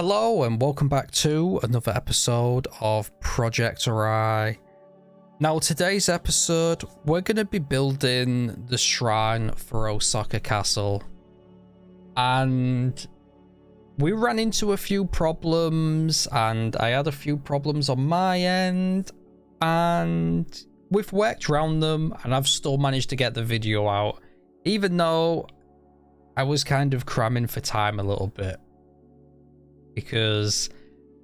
Hello and welcome back to another episode of Project Oarai. Now today's episode we're going to be building the shrine for Osaka Castle, and we ran into a few problems and I had a few problems on my end, and we've worked around them and I've still managed to get the video out even though I was kind of cramming for time a little bit, because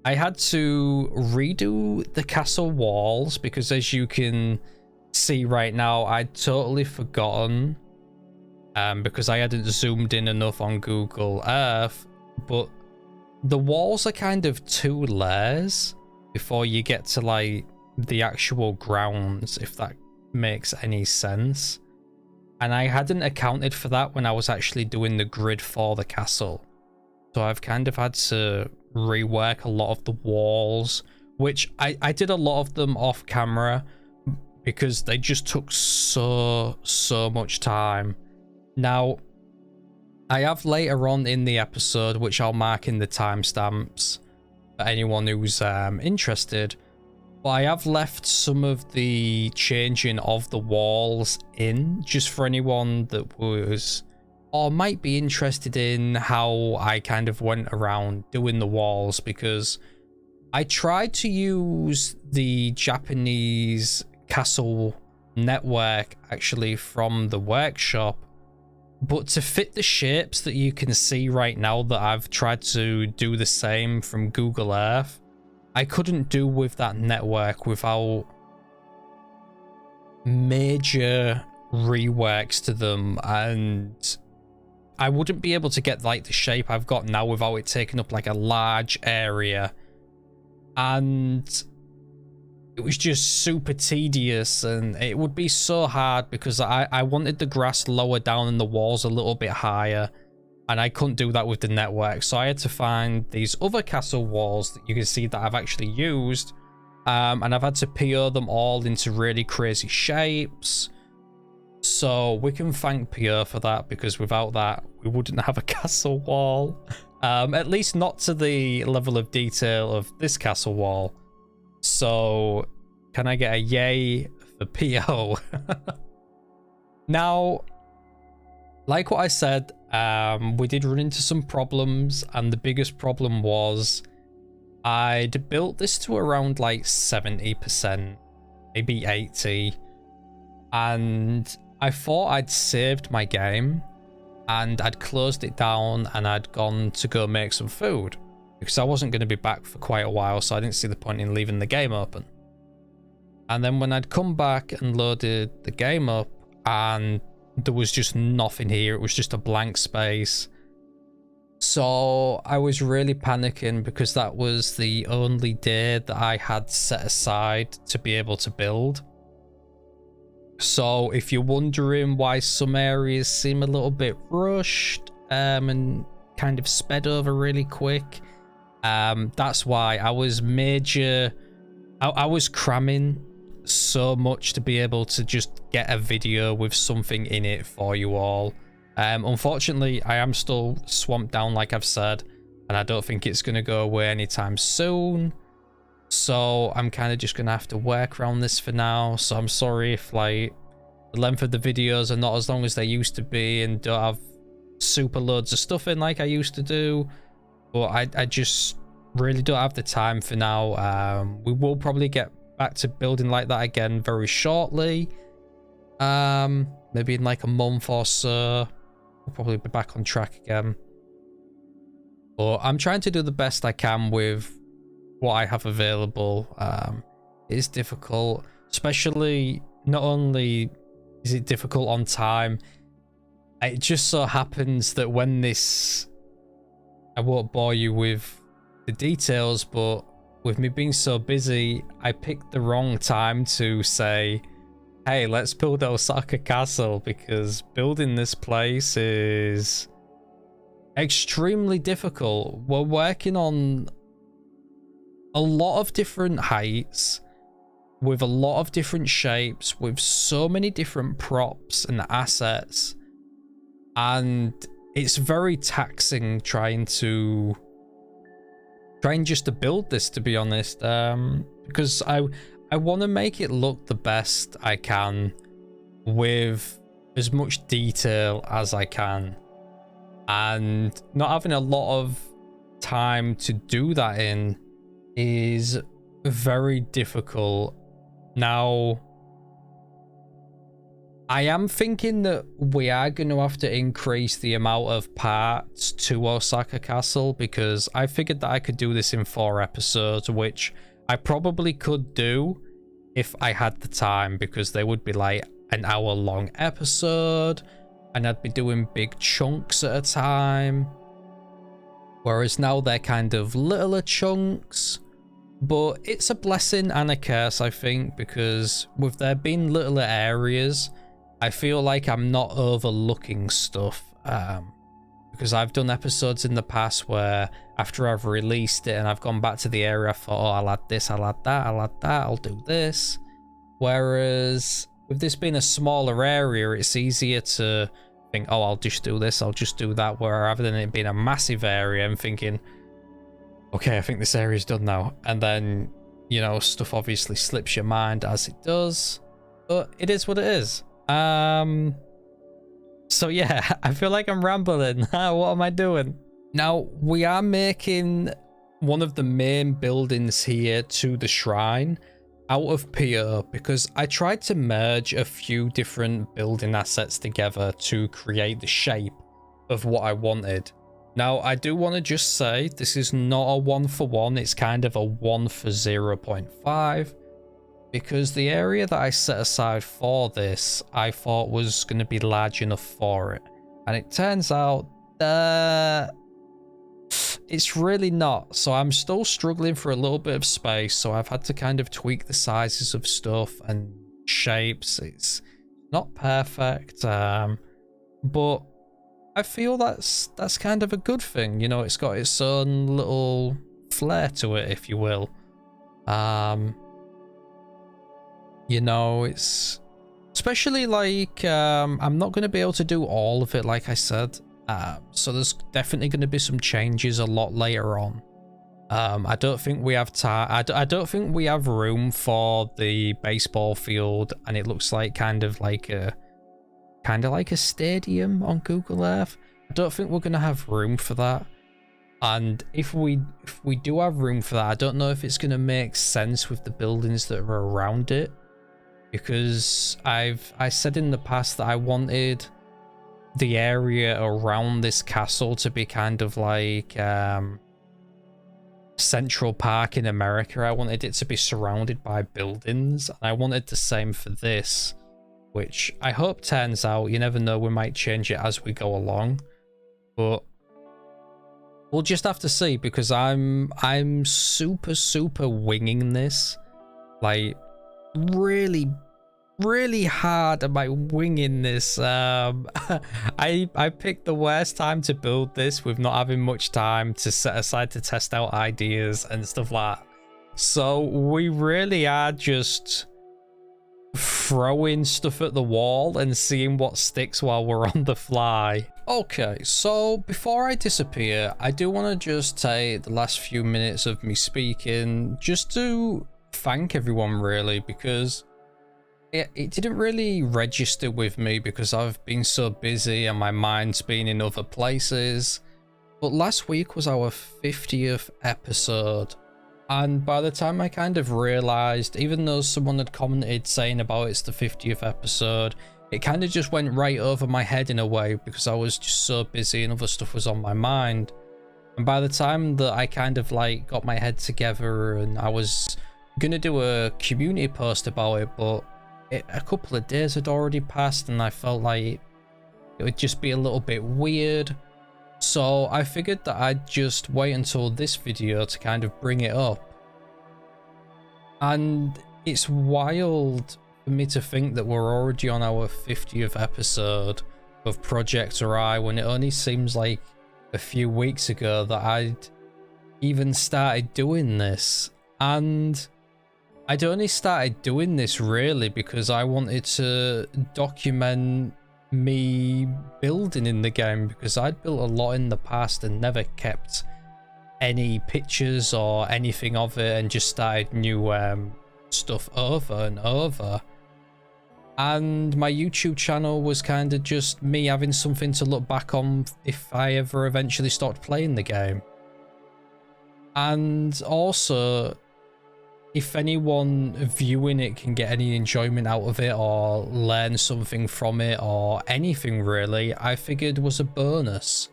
I had to redo the castle walls because, as you can see right now, I'd totally forgotten because I hadn't zoomed in enough on Google Earth, but the walls are kind of two layers before you get to like the actual grounds, if that makes any sense. And I hadn't accounted for that when I was actually doing the grid for the castle. So I've kind of had to rework a lot of the walls, which I did a lot of them off camera because they just took so much time. Now, I have later on in the episode, which I'll mark in the timestamps for anyone who's interested, but I have left some of the changing of the walls in, just for anyone that was or might be interested in how I kind of went around doing the walls, because I tried to use the Japanese castle network actually from the workshop, but to fit the shapes that you can see right now that I've tried to do the same from Google Earth, I couldn't do with that network without major reworks to them, and I wouldn't be able to get like the shape I've got now without it taking up like a large area, and it was just super tedious, and it would be so hard because I wanted the grass lower down and the walls a little bit higher, and I couldn't do that with the network. So I had to find these other castle walls that you can see that I've actually used, and I've had to PO them all into really crazy shapes. So we can thank PO for that, because without that we wouldn't have a castle wall, at least not to the level of detail of this castle wall. So can I get a yay for PO? Now, like what I said, we did run into some problems, and the biggest problem was I'd built this to around like 70%, maybe 80%, and I thought I'd saved my game and I'd closed it down and I'd gone to go make some food because I wasn't going to be back for quite a while, so I didn't see the point in leaving the game open. And then when I'd come back and loaded the game up, and there was just nothing here, it was just a blank space. So I was really panicking because that was the only day that I had set aside to be able to build. So if you're wondering why some areas seem a little bit rushed and kind of sped over really quick, that's why. I was I was cramming so much to be able to just get a video with something in it for you all. Unfortunately, I am still swamped down, like I've said, and I don't think it's going to go away anytime soon. So I'm kind of just going to have to work around this for now. So I'm sorry if like the length of the videos are not as long as they used to be and don't have super loads of stuff in like I used to do. But I just really don't have the time for now. We will probably get back to building like that again very shortly. Maybe in like a month or so. We'll probably be back on track again. But I'm trying to do the best I can with what I have available. It's difficult, especially not only is it difficult on time, it just so happens that when this, I won't bore you with the details, but with me being so busy, I picked the wrong time to say, hey, let's build Osaka Castle, because building this place is extremely difficult. We're working on a lot of different heights with a lot of different shapes, with so many different props and assets, and it's very taxing trying to trying just to build this, to be honest, because I want to make it look the best I can with as much detail as I can, and not having a lot of time to do that in is very difficult. Now, I am thinking that we are going to have to increase the amount of parts to Osaka Castle, because I figured that I could do this in 4 episodes, which I probably could do if I had the time, because they would be like an hour-long episode, and I'd be doing big chunks at a time. Whereas now they're kind of littler chunks. But it's a blessing and a curse, I think, because with there being littler areas, I feel like I'm not overlooking stuff. Because I've done episodes in the past where after I've released it and I've gone back to the area, I thought, oh, I'll add this, I'll add that, I'll add that, I'll do this. Whereas with this being a smaller area, it's easier to think, oh, I'll just do this, I'll just do that, where rather than it being a massive area, I'm thinking, okay, I think this area's done now. And then, you know, stuff obviously slips your mind as it does, but it is what it is. So yeah, I feel like I'm rambling. What am I doing? Now, we are making one of the main buildings here to the shrine out of PO, because I tried to merge a few different building assets together to create the shape of what I wanted. Now, I do want to just say this is not a 1-for-1, it's kind of a 1 for 0.5, because the area that I set aside for this I thought was going to be large enough for it, and it turns out that it's really not. So I'm still struggling for a little bit of space, so I've had to kind of tweak the sizes of stuff and shapes. It's not perfect, but I feel that's kind of a good thing. You know, it's got its own little flair to it, if you will. You know, it's especially like I'm not going to be able to do all of it, like I said. So there's definitely going to be some changes a lot later on. I don't think we have time. I don't think we have room for the baseball field, and it looks like kind of like a stadium on Google Earth. I don't think we're going to have room for that. And if we do have room for that, I don't know if it's going to make sense with the buildings that are around it, because I said in the past that I wanted the area around this castle to be kind of like Central Park in America. I wanted it to be surrounded by buildings, and I wanted the same for this, which I hope turns out. You never know, we might change it as we go along, but we'll just have to see, because I'm super winging this, like really hard am I winging this. I picked the worst time to build this, with not having much time to set aside to test out ideas and stuff like that. So we really are just throwing stuff at the wall and seeing what sticks while we're on the fly. Okay, so before I disappear, I do want to just take the last few minutes of me speaking just to thank everyone, really, because it didn't really register with me because I've been so busy and my mind's been in other places. But last week was our 50th episode, and by the time I kind of realized, even though someone had commented saying about it's the 50th episode, it kind of just went right over my head in a way, because I was just so busy and other stuff was on my mind. And by the time that I kind of like got my head together and I was gonna do a community post about it, but a couple of days had already passed and I felt like it would just be a little bit weird. So I figured that I'd just wait until this video to kind of bring it up. And it's wild for me to think that we're already on our 50th episode of Project Oarai, when it only seems like a few weeks ago that I'd even started doing this. And I'd only started doing this really because I wanted to document me building in the game, because I'd built a lot in the past and never kept any pictures or anything of it and just started new stuff over and over. And my YouTube channel was kind of just me having something to look back on if I ever eventually stopped playing the game. And also, if anyone viewing it can get any enjoyment out of it or learn something from it or anything really, I figured was a bonus.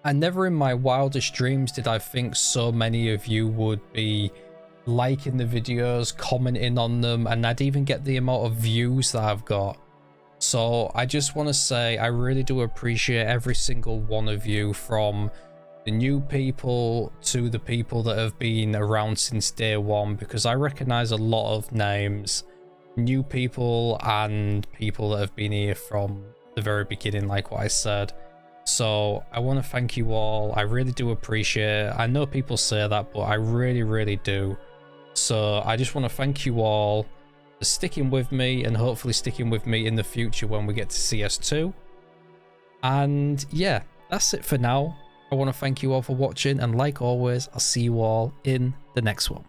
And never in my wildest dreams did I think so many of you would be liking the videos, commenting on them, and I'd even get the amount of views that I've got. So I just want to say I really do appreciate every single one of you, from the new people to the people that have been around since day one, because I recognize a lot of names, new people and people that have been here from the very beginning, like what I said. So I want to thank you all. I really do appreciate it. I know people say that, but I really do. So I just want to thank you all for sticking with me, and hopefully sticking with me in the future when we get to CS2. And yeah, that's it for now. I want to thank you all for watching, and like always, I'll see you all in the next one.